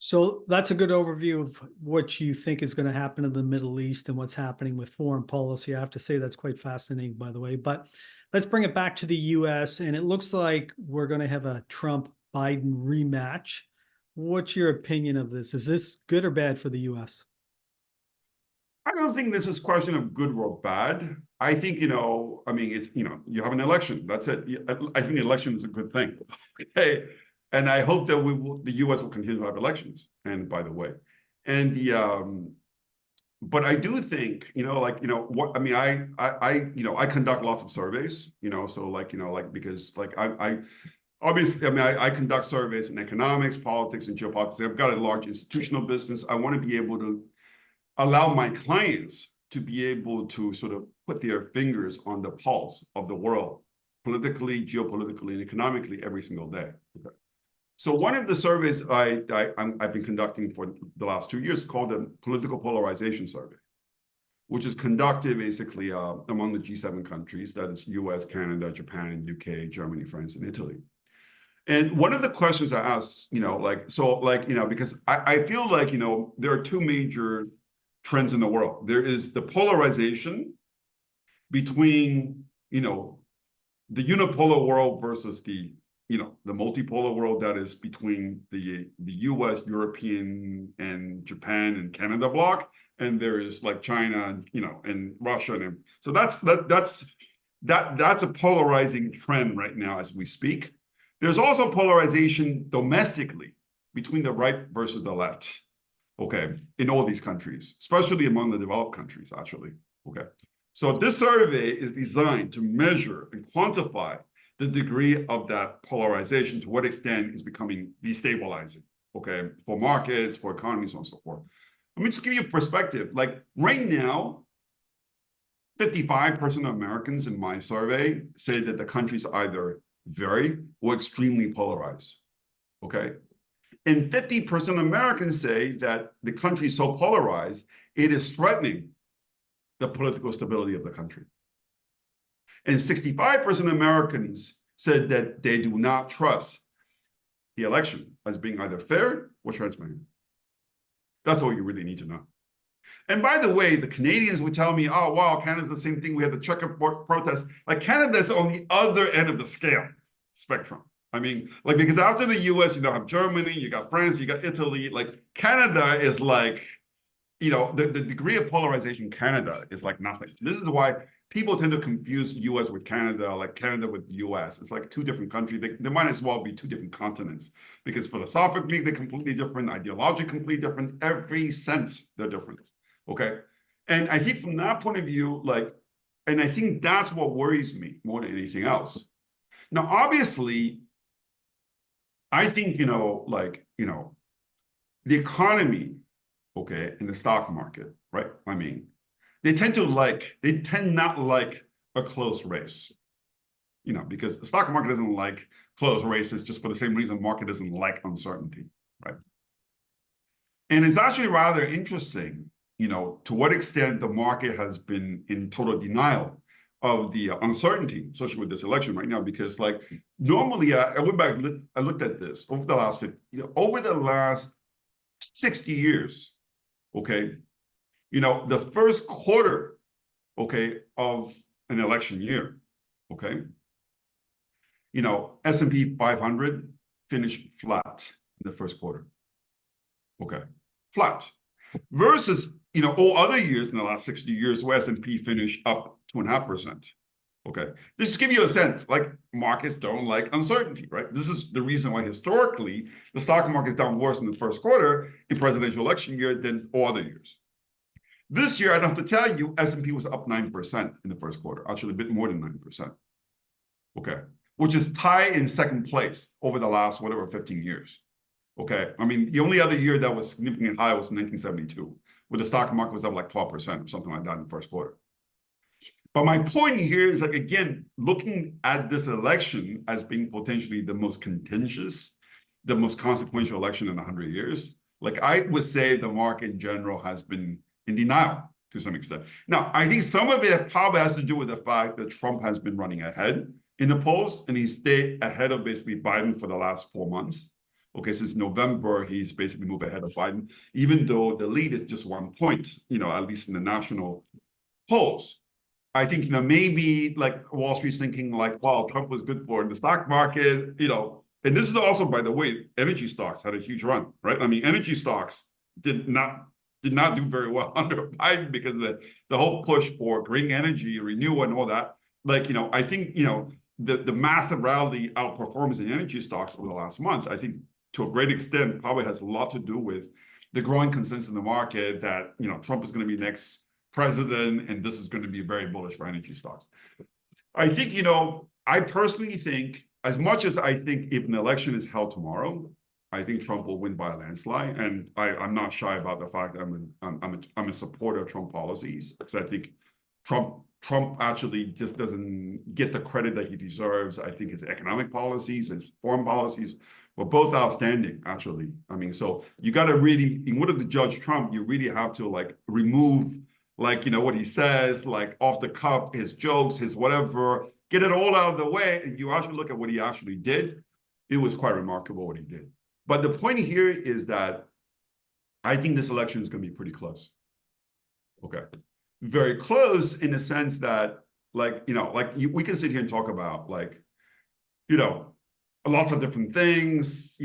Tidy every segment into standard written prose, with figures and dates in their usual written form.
So that's a good overview of what you think is going to happen in the Middle East and what's happening with foreign policy. I have to say that's quite fascinating, by the way. But let's bring it back to the US, and it looks like we're going to have a Trump-Biden rematch. What's your opinion of this? Is this good or bad for the US? I don't think this is a question of good or bad. I think, I mean, it's, you have an election. That's it. I think the election is a good thing. Okay. And I hope that the US will continue to have elections. And by the way, and but I do think, what, I mean, I conduct lots of surveys, so because obviously, I mean, I conduct surveys in economics, politics, and geopolitics. I've got a large institutional business. I want to be able to allow my clients to be able to sort of put their fingers on the pulse of the world, politically, geopolitically, and economically every single day. Okay. So one of the surveys I've been conducting for the last 2 years is called the Political Polarization Survey, which is conducted basically among the G7 countries, that is US, Canada, Japan, UK, Germany, France, and Italy. And one of the questions I asked, because I feel like, there are two major trends in the world. There is the polarization between, the unipolar world versus the multipolar world, that is between the US, European, and Japan and Canada bloc, and there is like China, and Russia, and so that's a polarizing trend right now as we speak. There's also polarization domestically between the right versus the left. Okay, in all these countries, especially among the developed countries, actually. Okay, so this survey is designed to measure and quantify the degree of that polarization, to what extent it's becoming destabilizing, okay, for markets, for economies, so on and so forth. Let me just give you a perspective. Like right now, 55% of Americans in my survey say that the country's either very or extremely polarized, okay? And 50% of Americans say that the country is so polarized, it is threatening the political stability of the country. And 65% of Americans said that they do not trust the election as being either fair or transparent. That's all you really need to know. And by the way, the Canadians would tell me, oh, wow, Canada's the same thing. We had the checkerboard protest. Like Canada's on the other end of the spectrum. I mean, like, because after the US, you have Germany, you got France, you got Italy, like Canada is like, the degree of polarization in Canada is like nothing. This is why people tend to confuse US with Canada, like Canada with US. It's like two different countries. They might as well be two different continents, because philosophically, they're completely different, ideologically completely different, every sense they're different, okay? And I think from that point of view, and I think that's what worries me more than anything else. Now, obviously, I think, the economy, okay, in the stock market, right? I mean, they tend not like a close race, because the stock market doesn't like close races just for the same reason the market doesn't like uncertainty, right? And it's actually rather interesting, to what extent the market has been in total denial of the uncertainty associated with this election right now, because normally I went back, I looked at this over the last over the last 60 years, okay, the first quarter, okay, of an election year, okay, S&P 500 finished flat in the first quarter, okay, flat, versus all other years in the last 60 years where S&P finished up 2.5%. Okay, this give you a sense, like markets don't like uncertainty, right? This is the reason why historically the stock market is down worse in the first quarter in presidential election year than all other years. This year, I don't have to tell you, S&P was up 9% in the first quarter, actually a bit more than 9%. Okay, which is tied in second place over the last, 15 years. Okay, I mean, the only other year that was significantly high was 1972, where the stock market was up like 12% or something like that in the first quarter. But my point here is, again, looking at this election as being potentially the most contentious, the most consequential election in 100 years, I would say the market in general has been in denial to some extent. Now, I think some of it probably has to do with the fact that Trump has been running ahead in the polls, and he stayed ahead of basically Biden for the last 4 months. Okay, since November, he's basically moved ahead of Biden, even though the lead is just 1 point, at least in the national polls. I think, maybe like Wall Street's thinking like, well, Trump was good for the stock market, and this is also, by the way, energy stocks had a huge run, right? I mean, energy stocks did not do very well under Biden because the whole push for green energy, renewable, and all that. Like, I think, the massive rally outperformance in energy stocks over the last month, I think to a great extent probably has a lot to do with the growing consensus in the market that, Trump is going to be next president, and this is going to be very bullish for energy stocks. I think, I personally think, as much as I think if an election is held tomorrow, I think Trump will win by a landslide, and I'm not shy about the fact that I'm a supporter of Trump policies, because I think Trump actually just doesn't get the credit that he deserves. I think his economic policies and foreign policies were both outstanding, actually. I mean, so you got to really, in order to judge Trump, you really have to like remove what he says, like off the cuff, his jokes, his whatever, get it all out of the way, and you actually look at what he actually did. It was quite remarkable what he did. But the point here is that I think this election is going to be pretty close. Okay. Very close in the sense that, we can sit here and talk about, lots of different things,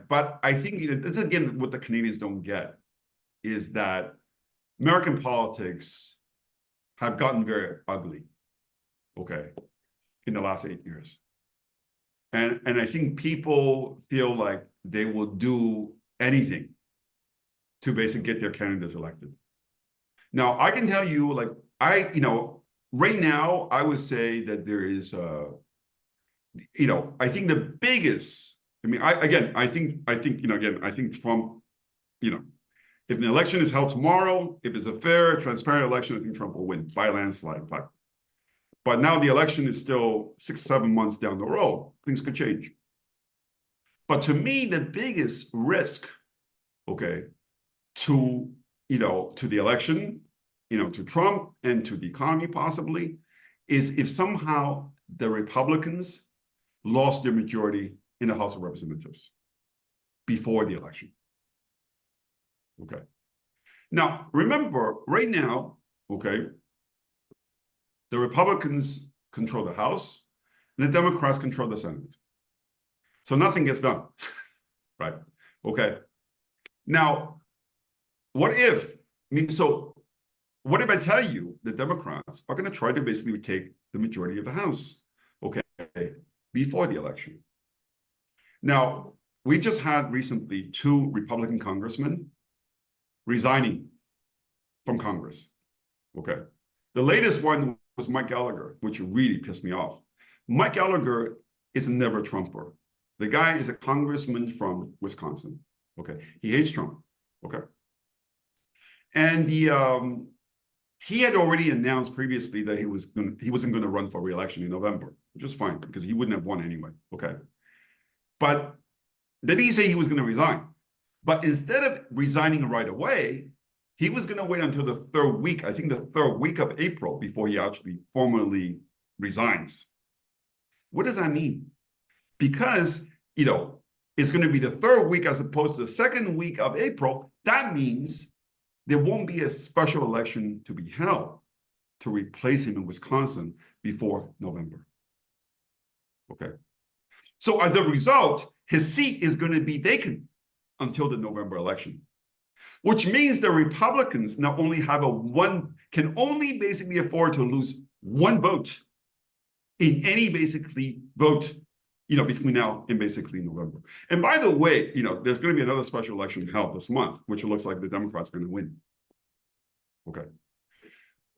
but I think this, again, what the Canadians don't get is that American politics have gotten very ugly, okay, in the last 8 years. And I think people feel like they will do anything to basically get their candidates elected. Now, I can tell you, right now, I would say that there is, I think the biggest, I think Trump, if an election is held tomorrow, if it's a fair, transparent election, I think Trump will win by a landslide, in fact. But now the election is still 6-7 months down the road. Things could change. But to me, the biggest risk, okay, to the election, to Trump and to the economy possibly, is if somehow the Republicans lost their majority in the House of Representatives before the election. Okay. Now, remember, right now, okay, the Republicans control the House and the Democrats control the Senate. So nothing gets done, right? Okay. Now, what if I tell you the Democrats are going to try to basically take the majority of the House, okay, before the election? Now, we just had recently 2 Republican congressmen resigning from Congress, okay? The latest one was Mike Gallagher, which really pissed me off. Mike Gallagher is a never Trumper. The guy is a congressman from Wisconsin, okay? He hates Trump, okay? And he had already announced previously that he wasn't going to run for re-election in November, which is fine because he wouldn't have won anyway, okay? But then he said he was going to resign. But instead of resigning right away, he was going to wait until the 3rd week, I think the 3rd week of April, before he actually formally resigns. What does that mean? Because, it's going to be the 3rd week as opposed to the 2nd week of April. That means there won't be a special election to be held to replace him in Wisconsin before November. Okay. So as a result, his seat is going to be vacant until the November election, which means the Republicans not only can only basically afford to lose 1 vote in any basically vote, between now and basically November. And by the way, there's going to be another special election held this month, which looks like the Democrats are going to win. Okay.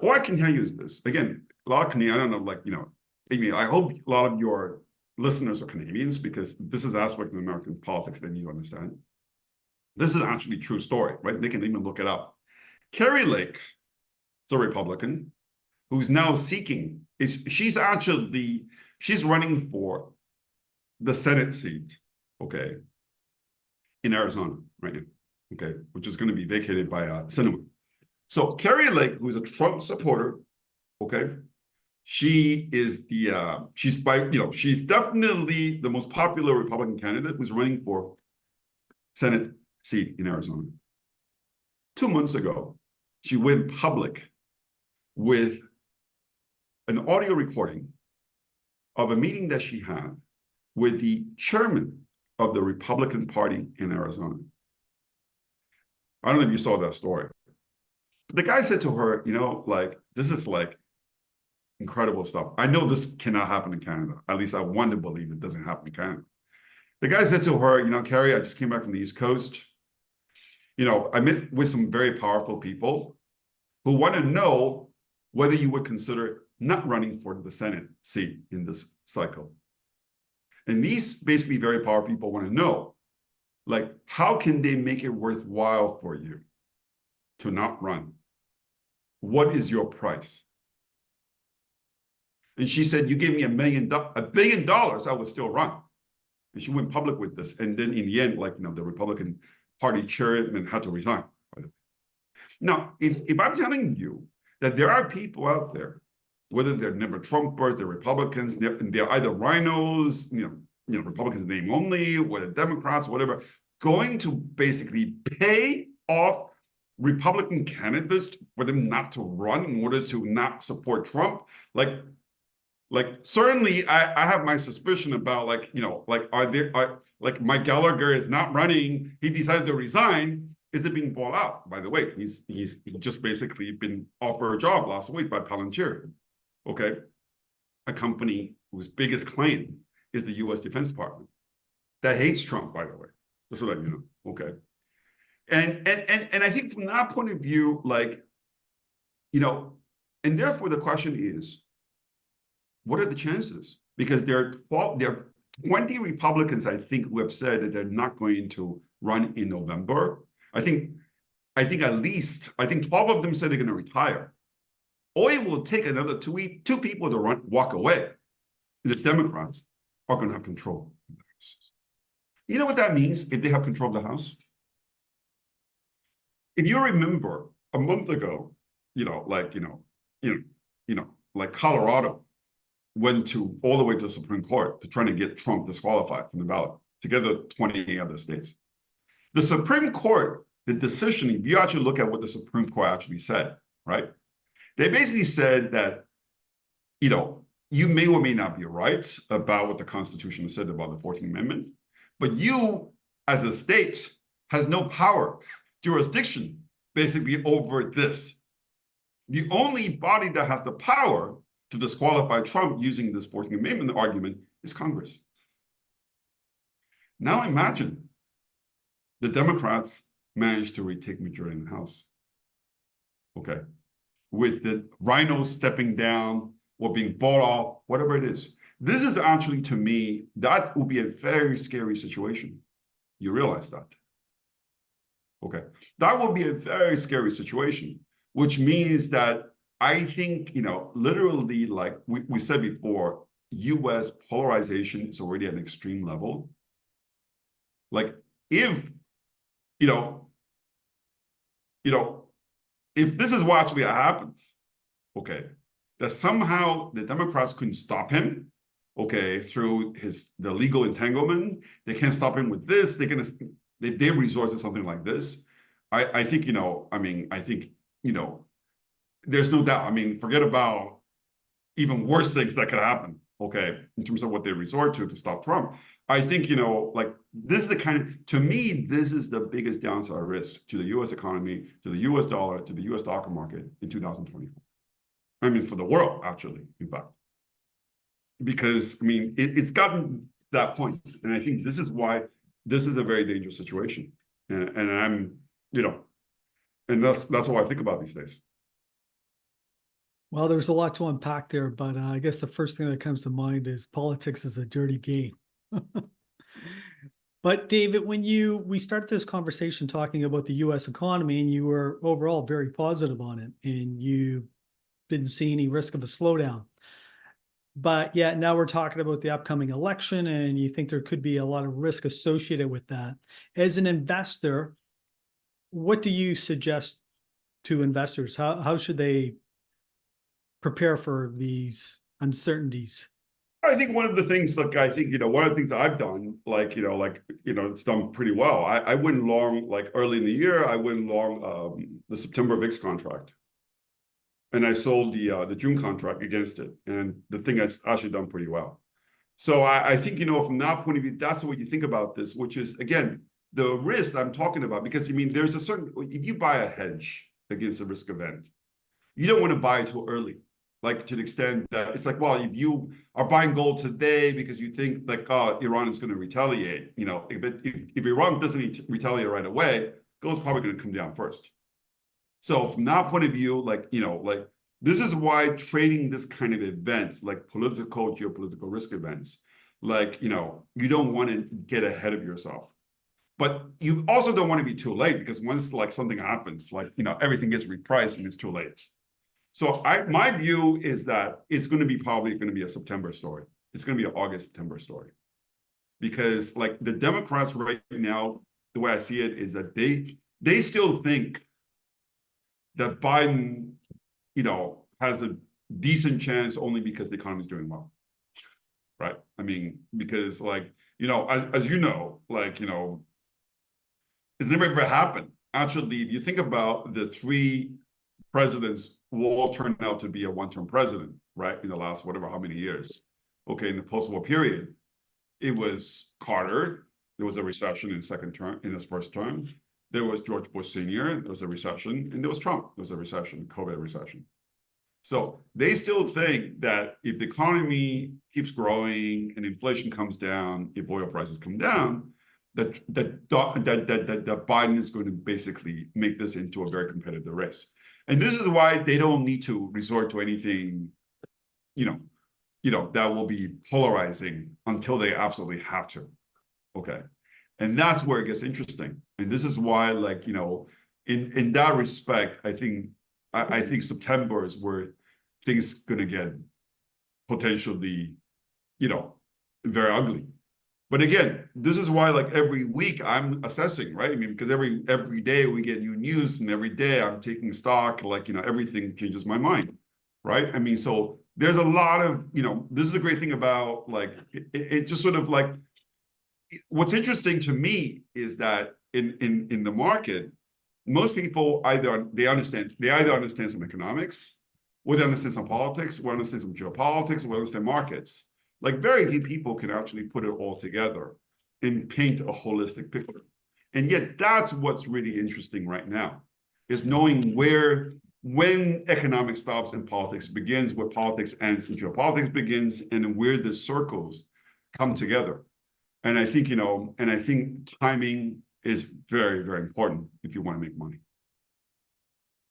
All I can tell you is this. Again, a lot of Canadians, I don't know, I hope a lot of your listeners are Canadians, because this is an aspect of American politics they need to understand. This is actually a true story, right? They can even look it up. Carrie Lake is a Republican who's now she's running for the Senate seat, okay, in Arizona right now, okay, which is going to be vacated by Sinema. So Carrie Lake, who is a Trump supporter, okay, she is she's definitely the most popular Republican candidate who's running for Senate seat in Arizona. 2 months ago, she went public with an audio recording of a meeting that she had with the chairman of the Republican Party in Arizona. I don't know if you saw that story. But the guy said to her, you know, like, this is like incredible stuff. I know this cannot happen in Canada. At least I want to believe it doesn't happen in Canada. The guy said to her, you know, Carrie, I just came back from the East Coast. You know, I met with some very powerful people who want to know whether you would consider not running for the Senate seat in this cycle. And these basically very powerful people want to know, like, how can they make it worthwhile for you to not run? What is your price? And she said, you give me $1 billion, I would still run. And she went public with this. And then in the end, like, you know, the Republican Party chairman had to resign. Now, if I'm telling you that there are people out there, whether they're never Trumpers, they're Republicans, they're either rhinos, you know, Republicans name only, or the Democrats, whatever, going to basically pay off Republican candidates for them not to run in order to not support Trump. Like certainly I have my suspicion about, like, you know, like, like Mike Gallagher is not running, he decided to resign. Is it being bought out? By the way, he's just basically been offered a job last week by Palantir, okay? A company whose biggest claim is the US Defense Department that hates Trump, by the way, just so that you know, okay? And I think from that point of view, like, you know, and therefore the question is, what are the chances? Because there are 20 Republicans, I think, who have said that they're not going to run in November. I think at least, I think 12 of them said they're going to retire. Or it will take another two people to walk away. And the Democrats are going to have control of the House. You know what that means if they have control of the House? If you remember a month ago, you know, like, like Colorado went all the way to the Supreme Court to try to get Trump disqualified from the ballot, together 28 other states. The Supreme Court, the decision, if you actually look at what the Supreme Court actually said, right? They basically said that, you know, you may or may not be right about what the Constitution said about the 14th Amendment, but you, as a state, has no power, jurisdiction, basically over this. The only body that has the power to disqualify Trump using this 14th Amendment argument is Congress. Now imagine the Democrats managed to retake majority in the House. Okay. With the rhinos stepping down or being bought off, whatever it is. This is actually, to me, that would be a very scary situation. You realize that? Okay. That would be a very scary situation, which means that I think, you know, literally, like we said before, US polarization is already at an extreme level. Like, if, you know, if this is what actually happens, okay, that somehow the Democrats couldn't stop him, okay, through the legal entanglement, they can't stop him with this, they resort to something like this. I think, you know, I mean, I think, you know, there's no doubt. I mean, forget about even worse things that could happen, okay, in terms of what they resort to stop Trump. I think, you know, like, this is the kind of, to me, this is the biggest downside risk to the US economy, to the US dollar, to the US stock market in 2024. I mean, for the world, actually, in fact. Because, I mean, it's gotten that point. And I think this is why this is a very dangerous situation. And I'm, you know, and that's what I think about these days. Well, there's a lot to unpack there, but I guess the first thing that comes to mind is politics is a dirty game. But David, when we started this conversation talking about the US economy, and you were overall very positive on it, and you didn't see any risk of a slowdown. But yet now we're talking about the upcoming election, and you think there could be a lot of risk associated with that. As an investor, what do you suggest to investors? How should they prepare for these uncertainties? I think one of the things, look, I think, one of the things I've done, it's done pretty well. I went long, like early in the year, I went long the September VIX contract. And I sold the June contract against it. And the thing has actually done pretty well. So I think, from that point of view, that's the way you think about this, which is, again, the risk I'm talking about, because there's a certain, if you buy a hedge against a risk event, you don't want to buy too early. Like, to the extent that it's like, well, if you are buying gold today because you think like, oh, Iran is going to retaliate, if Iran doesn't retaliate right away, gold's probably going to come down first. So from that point of view, this is why trading this kind of events, like political, geopolitical risk events, you don't want to get ahead of yourself. But you also don't want to be too late, because once something happens, everything gets repriced and it's too late. So my view is that it's probably going to be a September story. It's going to be an August, September story. Because the Democrats right now, the way I see it is that they still think that Biden, has a decent chance only because the economy is doing well, right? Because as you know, it's never ever happened. Actually, if you think about the three presidents who all turned out to be a one-term president, right? In the last whatever, how many years? Okay, in the post-war period, it was Carter. There was a recession in his first term. There was George Bush Sr., there was a recession, and there was Trump, there was a recession, COVID recession. So they still think that if the economy keeps growing and inflation comes down, if oil prices come down, that Biden is going to basically make this into a very competitive race. And this is why they don't need to resort to anything, that will be polarizing until they absolutely have to. Okay. And that's where it gets interesting. And this is why, in that respect, I think September is where things gonna get potentially, very ugly. But again, this is why every week I'm assessing, right? Because every day we get new news, and every day I'm taking stock, everything changes my mind, right? So there's a lot of, this is the great thing about it just sort of what's interesting to me is that in the market, most people either understand some economics, or they understand some politics, or understand some geopolitics, or understand markets. Very few people can actually put it all together and paint a holistic picture. And yet that's what's really interesting right now, is knowing when economics stops and politics begins, where politics ends and geopolitics begins, and where the circles come together. And I think, timing is very, very important if you want to make money.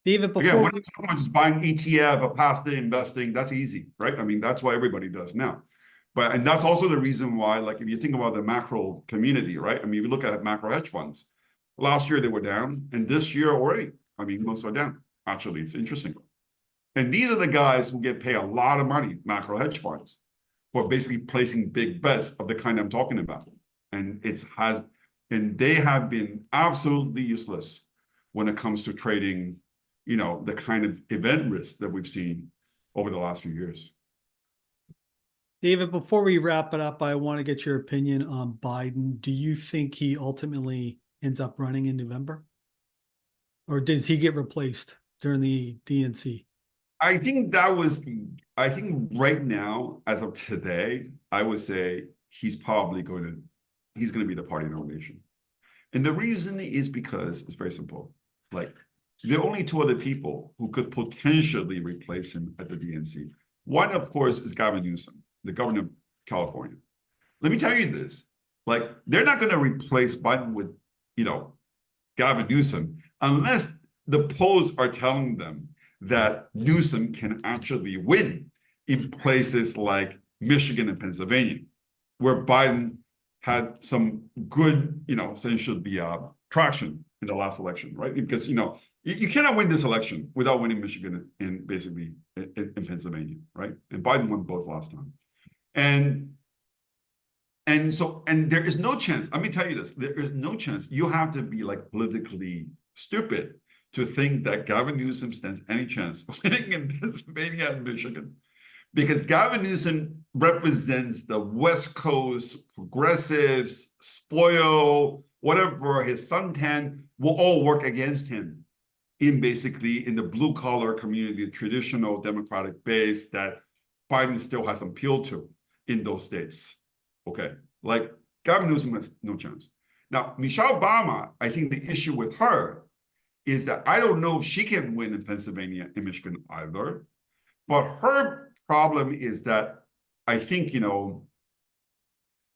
David, before Again, when I'm talking about just buying ETF or passive investing, that's easy, right? That's what everybody does now. And that's also the reason why, if you think about the macro community, right? If you look at macro hedge funds, last year they were down, and this year already, most are down. Actually, it's interesting. And these are the guys who get paid a lot of money, macro hedge funds, for basically placing big bets of the kind I'm talking about. And they have been absolutely useless when it comes to trading, the kind of event risk that we've seen over the last few years. David, before we wrap it up, I want to get your opinion on Biden. Do you think he ultimately ends up running in November? Or does he get replaced during the DNC? I think right now, as of today, I would say he's probably going to be the party nomination. And the reason is because it's very simple. There are only two other people who could potentially replace him at the DNC. One, of course, is Gavin Newsom, the governor of California. Let me tell you this, they're not going to replace Biden with, Gavin Newsom, unless the polls are telling them that Newsom can actually win in places like Michigan and Pennsylvania, where Biden had some good, essentially traction in the last election, right? Because, you cannot win this election without winning Michigan and basically in Pennsylvania, right? And Biden won both last time. And there is no chance, let me tell you this, there is no chance. You have to be politically stupid to think that Gavin Newsom stands any chance of winning in Pennsylvania and Michigan. because Gavin Newsom represents the West Coast progressives, spoil, whatever, his suntan will all work against him in basically in the blue collar community, the traditional Democratic base that Biden still has some appeal to in those states. Okay, like Gavin Newsom has no chance. Now, Michelle Obama, I think the issue with her is that I don't know if she can win in Pennsylvania and Michigan either. But her problem is that I think,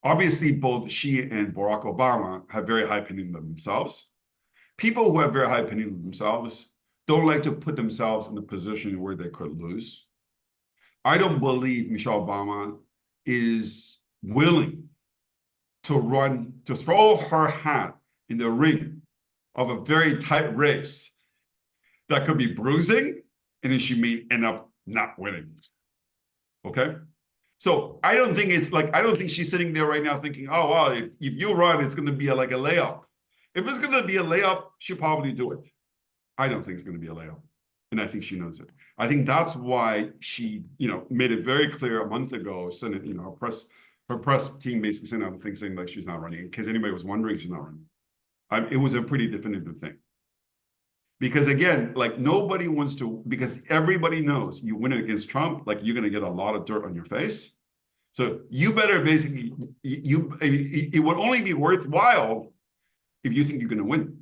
obviously both she and Barack Obama have very high opinion of themselves. People who have very high opinion of themselves don't like to put themselves in a position where they could lose. I don't believe Michelle Obama is willing to throw her hat in the ring of a very tight race that could be bruising, and then she may end up not winning. Okay? So I don't think she's sitting there right now thinking, oh, wow, if you run, it's going to be like a layup. If it's going to be a layup, she'll probably do it. I don't think it's going to be a layup. And I think she knows it. I think that's why she, made it very clear a month ago, sent it, her press team basically sent out a thing saying like she's not running, in case anybody was wondering she's not running. It was a pretty definitive thing. Because again, like nobody wants to, because everybody knows you win against Trump, like you're going to get a lot of dirt on your face. So you better basically, it would only be worthwhile if you think you're going to win.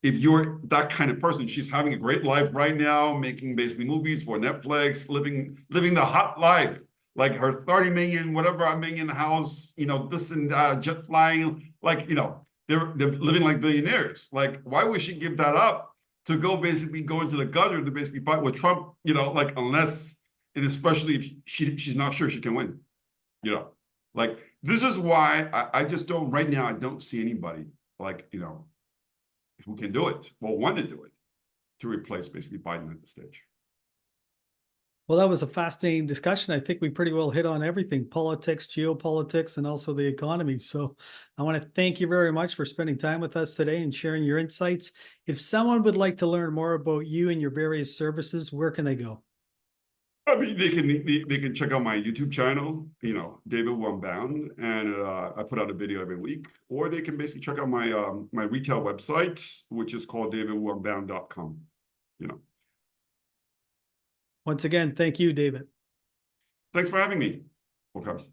If you're that kind of person, she's having a great life right now, making basically movies for Netflix, living the hot life, like her 30 million, whatever I'm making in the house, this and jet flying, like, they're living like billionaires. Like, why would she give that up to go into the gutter to basically fight with Trump, like unless, and especially if she's not sure she can win, like this is why I just don't, right now, I don't see anybody like, who can do it or want to do it to replace basically Biden at the stage. Well, that was a fascinating discussion. I think we pretty well hit on everything: politics, geopolitics, and also the economy. So I want to thank you very much for spending time with us today and sharing your insights. If someone would like to learn more about you and your various services, where can they go? I mean, they can check out my YouTube channel, David Woo Unbound, and I put out a video every week. Or they can basically check out my my retail website, which is called davidwoounbound.com. Once again, thank you, David. Thanks for having me. Okay.